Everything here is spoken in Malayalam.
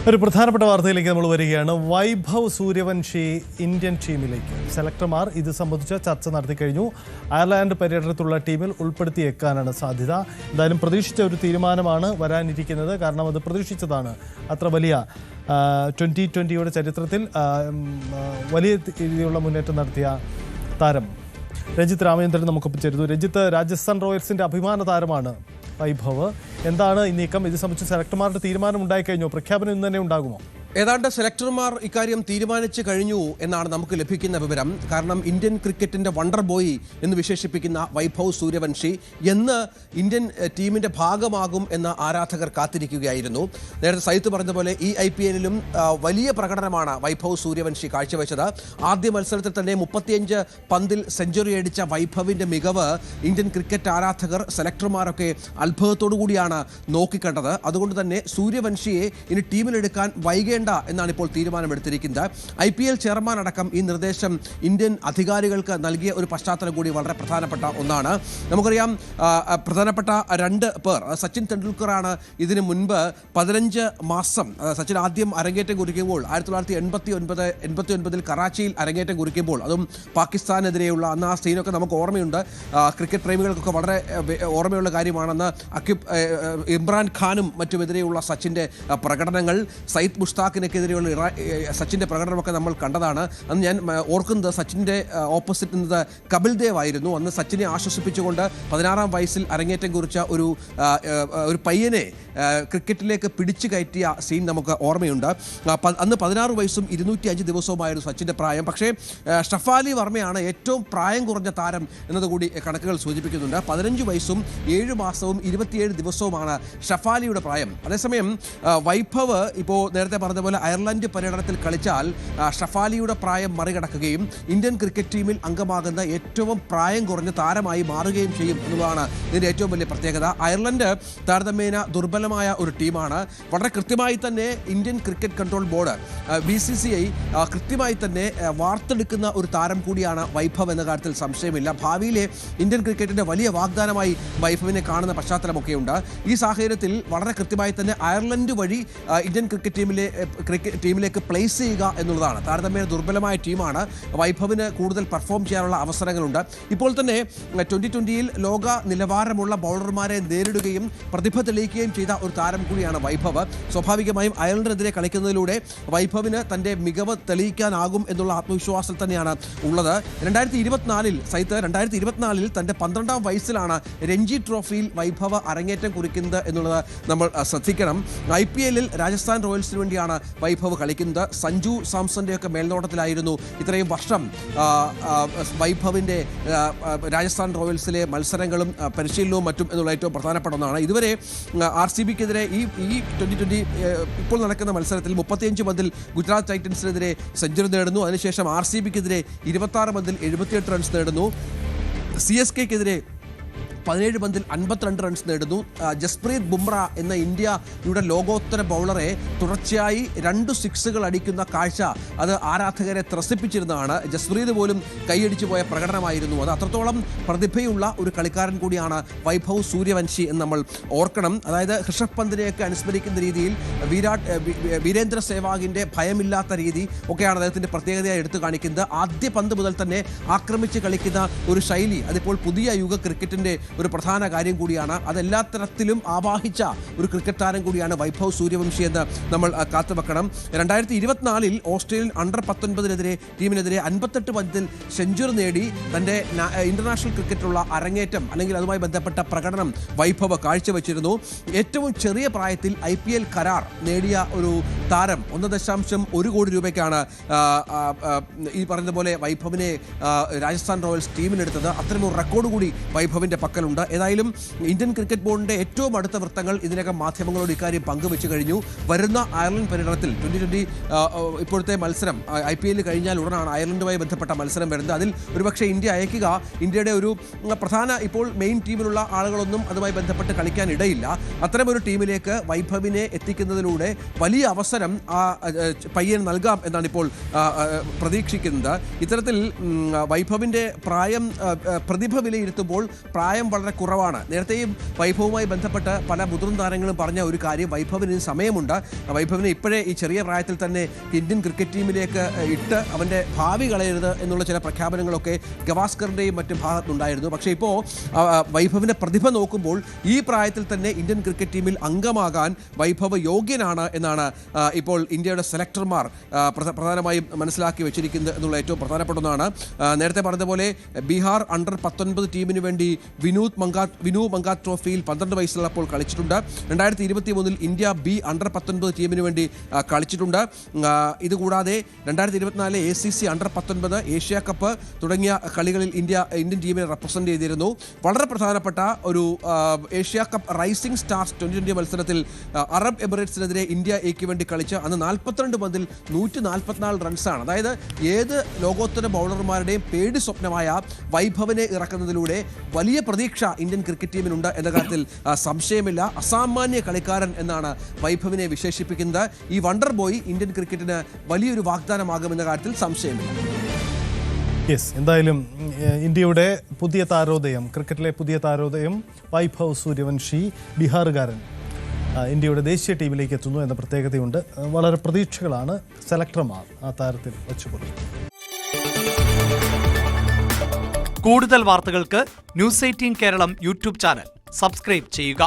ഒരു പ്രധാനപ്പെട്ട വാർത്തയിലേക്ക് നമ്മൾ വരികയാണ്. വൈഭവ് സൂര്യവംശി ഇന്ത്യൻ ടീമിലേക്ക് സെലക്ടർമാർ ഇത് സംബന്ധിച്ച ചർച്ച നടത്തി കഴിഞ്ഞു. അയർലൻഡ് പര്യടനത്തിലുള്ള ടീമിൽ ഉൾപ്പെടുത്തിയേക്കാനാണ് സാധ്യത. എന്തായാലും പ്രതീക്ഷിച്ച ഒരു തീരുമാനമാണ് വരാനിരിക്കുന്നത്. കാരണം അത് പ്രതീക്ഷിച്ചതാണ്. അത്ര വലിയ 2020 ചരിത്രത്തിൽ വലിയ രീതിയിലുള്ള മുന്നേറ്റം നടത്തിയ താരം രഞ്ജിത്ത് രാമചന്ദ്രൻ നമുക്കൊപ്പം ചേരുന്നു. രഞ്ജിത്ത്, രാജസ്ഥാൻ റോയൽസിന്റെ അഭിമാന താരമാണ് വൈഭവ്. എന്താണ് ഈ നീക്കം? ഇത് സംബന്ധിച്ച് സെലക്ടർമാരുടെ തീരുമാനം ഉണ്ടായിക്കഴിഞ്ഞോ? പ്രഖ്യാപനം ഇന്ന് തന്നെ ഉണ്ടാകുമോ? ഏതാണ്ട് സെലക്ടർമാർ ഇക്കാര്യം തീരുമാനിച്ചു കഴിഞ്ഞു എന്നാണ് നമുക്ക് ലഭിക്കുന്ന വിവരം. കാരണം ഇന്ത്യൻ ക്രിക്കറ്റിന്റെ വണ്ടർ ബോയ് എന്ന് വിശേഷിപ്പിക്കുന്ന വൈഭവ് സൂര്യവംശി എന്ന് ഇന്ത്യൻ ടീമിന്റെ ഭാഗമാകും എന്ന ആരാധകർ കാത്തിരിക്കുകയായിരുന്നു. നേരത്തെ സൈത്ത് പറഞ്ഞ പോലെ ഈ IPL-ലും വലിയ പ്രകടനമാണ് വൈഭവ് സൂര്യവംശി കാഴ്ചവെച്ചത്. ആദ്യ മത്സരത്തിൽ തന്നെ 35 പന്തിൽ സെഞ്ചുറി അടിച്ച വൈഭവിന്റെ മികവ് ഇന്ത്യൻ ക്രിക്കറ്റ് ആരാധകർ, സെലക്ടർമാരൊക്കെ അത്ഭുതത്തോടു കൂടിയാണ് നോക്കിക്കണ്ടത്. അതുകൊണ്ട് തന്നെ സൂര്യവംശിയെ ഇനി ടീമിലെടുക്കാൻ വൈകേണ്ട എന്നാണ് ഇപ്പോൾ തീരുമാനമെടുത്തിരിക്കുന്നത്. IPL ചെയർമാൻ അടക്കം ഈ നിർദ്ദേശം ഇന്ത്യൻ അധികാരികൾക്ക് നൽകിയ ഒരു പശ്ചാത്തലം കൂടി വളരെ പ്രധാനപ്പെട്ട ഒന്നാണ്. നമുക്കറിയാം, പ്രധാനപ്പെട്ട 2 പേർ, സച്ചിൻ തെണ്ടുൽക്കറാണ് ഇതിനു മുൻപ് 15 മാസം സച്ചിൻ ആദ്യം അരങ്ങേറ്റം കുറിക്കുമ്പോൾ 1989 കറാച്ചിയിൽ അരങ്ങേറ്റം കുറിക്കുമ്പോൾ, അതും പാകിസ്ഥാനെതിരെയുള്ള അന്ന് ആ സീനൊക്കെ നമുക്ക് ഓർമ്മയുണ്ട്. ക്രിക്കറ്റ് പ്രേമികൾക്കൊക്കെ വളരെ ഓർമ്മയുള്ള കാര്യമാണെന്ന്. ഇമ്രാൻ ഖാനും മറ്റുമെതിരെയുള്ള സച്ചിൻ്റെ പ്രകടനങ്ങൾ, സയ്യിദ് മുഷ്താഖിനെതിരെയുള്ള സച്ചിൻ്റെ പ്രകടനമൊക്കെ നമ്മൾ കണ്ടതാണ്. അന്ന് ഞാൻ ഓർക്കുന്നത് സച്ചിൻ്റെ ഓപ്പോസിറ്റ് നിന്നത് കപിൽ ദേവ് ആയിരുന്നു. അന്ന് സച്ചിനെ ആശ്വസിപ്പിച്ചുകൊണ്ട് 16-ാം വയസ്സിൽ അരങ്ങേറ്റം കുറിച്ച ഒരു പയ്യനെ ക്രിക്കറ്റിലേക്ക് പിടിച്ചു കയറ്റിയ സീൻ നമുക്ക് ഓർമ്മയുണ്ട്. അന്ന് 16 വയസ്സും 205 ദിവസവുമായിരുന്നു സച്ചിൻ്റെ പ്രായം. പക്ഷേ ഷഫാലി വർമ്മയാണ് ഏറ്റവും പ്രായം കുറഞ്ഞ താരം എന്നതുകൂടി കണക്കുകൾ സൂചിപ്പിക്കുന്നുണ്ട്. 15 വയസ്സും 7 മാസവും 27 ദിവസവുമാണ് ഷഫാലിയുടെ പ്രായം. അതേസമയം വൈഭവ് ഇപ്പോൾ നേരത്തെ പറഞ്ഞ പോലെ അയർലൻഡ് പര്യടനത്തിൽ കളിച്ചാൽ ഷഫാലിയുടെ പ്രായം മറികടക്കുകയും ഇന്ത്യൻ ക്രിക്കറ്റ് ടീമിൽ അംഗമാകുന്ന ഏറ്റവും പ്രായം കുറഞ്ഞ താരമായി മാറുകയും ചെയ്യും എന്നുള്ളതാണ് ഇതിൻ്റെ ഏറ്റവും വലിയ പ്രത്യേകത. അയർലൻഡ് താരതമ്യേന ദുർബലമായ ഒരു ടീമാണ്. വളരെ കൃത്യമായി തന്നെ Indian cricket control board BCCI കൃത്യമായി തന്നെ വാർത്തെടുക്കുന്ന ഒരു താരം കൂടിയാണ് വൈഭവ് എന്ന കാര്യത്തിൽ സംശയമില്ല. ഭാവിയിലെ ഇന്ത്യൻ ക്രിക്കറ്റിൻ്റെ വലിയ വാഗ്ദാനമായി വൈഭവിനെ കാണുന്ന പശ്ചാത്തലമൊക്കെയുണ്ട്. ഈ സാഹചര്യത്തിൽ വളരെ കൃത്യമായി തന്നെ അയർലൻഡ് വഴി ഇന്ത്യൻ ക്രിക്കറ്റ് ടീമിലേക്ക് പ്ലേസ് ചെയ്യുക എന്നുള്ളതാണ്. താരതമ്യേന ദുർബലമായ ടീമാണ്. വൈഭവിന് കൂടുതൽ പെർഫോം ചെയ്യാനുള്ള അവസരങ്ങളുണ്ട്. ഇപ്പോൾ തന്നെ 2020-ൽ ലോക നിലവാരമുള്ള ബൗളർമാരെ നേരിടുകയും പ്രതിഭ തെളിയിക്കുകയും ചെയ്ത ഒരു താരം കൂടിയാണ് വൈഭവ്. സ്വാഭാവികമായും അയർലൻഡിനെതിരെ കളിക്കുന്നതിലൂടെ വൈഭവിന് തൻ്റെ മികവ് തെളിയിക്കാനാകും എന്നുള്ള ആത്മവിശ്വാസത്തിൽ തന്നെയാണ് ഉള്ളത്. 2024-ൽ തൻ്റെ 12-ാം വയസ്സിലാണ് രഞ്ജി ട്രോഫിയിൽ വൈഭവ് അരങ്ങേറ്റം കുറിക്കുന്നത് എന്നുള്ളത് നമ്മൾ ശ്രദ്ധിക്കണം. IPL-ൽ രാജസ്ഥാൻ റോയൽസിന് വേണ്ടിയാണ് വൈഭവ് കളിക്കുന്നത്. സഞ്ജു സാംസന്റെയൊക്കെ മേൽനോട്ടത്തിലായിരുന്നു ഇത്രയും വർഷം വൈഭവിൻ്റെ രാജസ്ഥാൻ റോയൽസിലെ മത്സരങ്ങളും പരിശീലനവും മറ്റും എന്നുള്ള ഏറ്റവും പ്രധാനപ്പെട്ട ഒന്നാണ്. ഇതുവരെ RCBക്കെതിരെ ഈ 2020 ഇപ്പോൾ നടക്കുന്ന മത്സരത്തിൽ 35 പന്തിൽ ഗുജറാത്ത് ടൈറ്റൻസിനെതിരെ സെഞ്ചുറി നേടുന്നു. അതിനുശേഷം RCBക്കെതിരെ 26 പന്തിൽ 78 റൺസ് നേടുന്നു. CSKക്കെതിരെ 17 പന്തിൽ 52 റൺസ് നേടുന്നു. ജസ്പ്രീത് ബുംറ എന്ന ഇന്ത്യയുടെ ലോകോത്തര ബൗളറെ തുടർച്ചയായി 2 സിക്സുകൾ അടിക്കുന്ന കാഴ്ച അത് ആരാധകരെ ത്രസിപ്പിച്ചിരുന്നതാണ്. ജസ്പ്രീത് പോലും കൈയടിച്ചു പോയ പ്രകടനമായിരുന്നു അത്. അത്രത്തോളം പ്രതിഭയുള്ള ഒരു കളിക്കാരൻ കൂടിയാണ് വൈഭവ് സൂര്യവംശി എന്ന് നമ്മൾ ഓർക്കണം. അതായത് ഋഷഭ് പന്തിനെയൊക്കെ അനുസ്മരിക്കുന്ന രീതിയിൽ വീരേന്ദ്ര സേവാഗിൻ്റെ ഭയമില്ലാത്ത രീതി ഒക്കെയാണ് അദ്ദേഹത്തിൻ്റെ പ്രത്യേകതയായി എടുത്തു കാണിക്കുന്നത്. ആദ്യ പന്ത് മുതൽ തന്നെ ആക്രമിച്ച് കളിക്കുന്ന ഒരു ശൈലി അതിപ്പോൾ പുതിയ യുഗ ക്രിക്കറ്റിൻ്റെ ഒരു പ്രധാന കാര്യം കൂടിയാണ്. അതെല്ലാ തരത്തിലും ആവാഹിച്ച ഒരു ക്രിക്കറ്റ് താരം കൂടിയാണ് വൈഭവ് സൂര്യവംശി എന്ന് നമ്മൾ കാത്തുവെക്കണം. 2024-ൽ ഓസ്ട്രേലിയൻ അണ്ടർ-19 ടീമിനെതിരെ 58 പന്തിൽ സെഞ്ചുറി നേടി തൻ്റെ ഇന്റർനാഷണൽ ക്രിക്കറ്റിലുള്ള അരങ്ങേറ്റം അല്ലെങ്കിൽ അതുമായി ബന്ധപ്പെട്ട പ്രകടനം വൈഭവ് കാഴ്ചവെച്ചിരുന്നു. ഏറ്റവും ചെറിയ പ്രായത്തിൽ IPL കരാർ നേടിയ ഒരു താരം 1.1 കോടി രൂപയ്ക്കാണ് ഈ പറഞ്ഞതുപോലെ വൈഭവിനെ രാജസ്ഥാൻ റോയൽസ് ടീമിനെടുത്തത്. അത്തരമൊരു റെക്കോർഡ് കൂടി വൈഭവിൻ്റെ പക്കലുണ്ട്. ഏതായാലും ഇന്ത്യൻ ക്രിക്കറ്റ് ബോർഡിൻ്റെ ഏറ്റവും അടുത്ത വൃത്തങ്ങൾ ഇതിനകം മാധ്യമങ്ങളോട് ഇക്കാര്യം പങ്കുവെച്ചു കഴിഞ്ഞു. വരുന്ന അയർലൻഡ് പര്യടനത്തിൽ 2020 ഇപ്പോഴത്തെ മത്സരം IPL കഴിഞ്ഞാൽ ഉടനാണ് അയർലൻഡുമായി ബന്ധപ്പെട്ട മത്സരം വരുന്നത്. അതിൽ ഒരുപക്ഷെ ഇന്ത്യ അയക്കുക. ഇന്ത്യയുടെ ഒരു പ്രധാന ഇപ്പോൾ മെയിൻ ടീമിലുള്ള ആളുകളൊന്നും അതുമായി ബന്ധപ്പെട്ട് കളിക്കാൻ ഇടയില്ല. അത്തരമൊരു ടീമിലേക്ക് വൈഭവിനെ എത്തിക്കുന്നതിലൂടെ വലിയ അവസരം ആ പയ്യൻ നൽകാം എന്നാണ് ഇപ്പോൾ പ്രതീക്ഷിക്കുന്നത്. ഇത്തരത്തിൽ വൈഭവിൻ്റെ പ്രായം പ്രതിഭ വിലയിരുത്തുമ്പോൾ പ്രായം വളരെ കുറവാണ്. നേരത്തെയും വൈഭവുമായി ബന്ധപ്പെട്ട് പല മുതിർന്ന താരങ്ങളും പറഞ്ഞ ഒരു കാര്യം, വൈഭവിന് സമയമുണ്ട്, വൈഭവിനെ ഇപ്പോഴേ ഈ ചെറിയ പ്രായത്തിൽ തന്നെ ഇന്ത്യൻ ക്രിക്കറ്റ് ടീമിലേക്ക് ഇട്ട് അവൻ്റെ ഭാവി കളയരുത് എന്നുള്ള ചില പ്രഖ്യാപനങ്ങളൊക്കെ ഗവാസ്കറിൻ്റെയും മറ്റും ഭാഗത്തുണ്ടായിരുന്നു. പക്ഷേ ഇപ്പോൾ വൈഭവിൻ്റെ പ്രതിഭ നോക്കുമ്പോൾ ഈ പ്രായത്തിൽ തന്നെ ഇന്ത്യൻ ക്രിക്കറ്റ് ടീമിൽ അംഗമാകാൻ വൈഭവ് യോഗ്യനാണ് എന്നാണ് ഇപ്പോൾ ഇന്ത്യയുടെ സെലക്ടർമാർ പ്രധാനമായും മനസ്സിലാക്കി വെച്ചിരിക്കുന്നത് എന്നുള്ള ഏറ്റവും പ്രധാനപ്പെട്ട ഒന്നാണ്. നേരത്തെ പറഞ്ഞതുപോലെ ബീഹാർ അണ്ടർ-19 ടീമിന് വേണ്ടി വിനു മങ്കാത്ത് ട്രോഫിയിൽ 12 വയസ്സുള്ളപ്പോൾ കളിച്ചിട്ടുണ്ട്. 2023 ഇന്ത്യ ബി അണ്ടർ-19 ടീമിന് വേണ്ടി കളിച്ചിട്ടുണ്ട്. ഇതുകൂടാതെ 2024 ACC അണ്ടർ-19, ഏഷ്യ കപ്പ് തുടങ്ങിയ കളികളിൽ ഇന്ത്യൻ ടീമിനെ റെപ്രസെന്റ് ചെയ്തിരുന്നു. വളരെ പ്രധാനപ്പെട്ട ഒരു ഏഷ്യ കപ്പ് റൈസിംഗ് സ്റ്റാർസ് 2020 മത്സരത്തിൽ അറബ് എമിറേറ്റ്സിനെതിരെ ഇന്ത്യ എക്ക് വേണ്ടി കളിച്ച് അന്ന് 42 പന്തിൽ 144 റൺസാണ്. അതായത് ഏത് ലോകോത്തര ബൗളർമാരുടെയും പേടി സ്വപ്നമായ വൈഭവനെ ഇറക്കുന്നതിലൂടെ വലിയ പ്രതീക്ഷ ഇന്ത്യൻ ക്രിക്കറ്റ് ടീമിനുണ്ട് എന്ന കാര്യത്തിൽ സംശയമില്ല. അസാമാന്യ കളിക്കാരൻ എന്നാണ് വൈഭവിനെ വിശേഷിപ്പിക്കുന്നത്. ഈ വണ്ടർ ബോയ് ഇന്ത്യൻ ക്രിക്കറ്റിന് വലിയൊരു വാഗ്ദാനമാകുമെന്ന കാര്യത്തിൽ സംശയമില്ല. യെസ്, എന്തായാലും ഇന്ത്യയുടെ പുതിയ താരോദയം, ക്രിക്കറ്റിലെ പുതിയ താരോദയം വൈഭവ് സൂര്യവംശി, ബീഹാറുകാരൻ ഇന്ത്യയുടെ ദേശീയ ടീമിലേക്ക് എത്തുന്നു എന്ന പ്രത്യേകതയുണ്ട്. വളരെ പ്രതീക്ഷകളാണ് സെലക്ടർമാർ ആ താരത്തിൽ വെച്ചുകൊടുക്കുന്നത്. കൂടുതൽ വാർത്തകൾക്ക് news 18 Keralam YouTube channel subscribe ചെയ്യുക.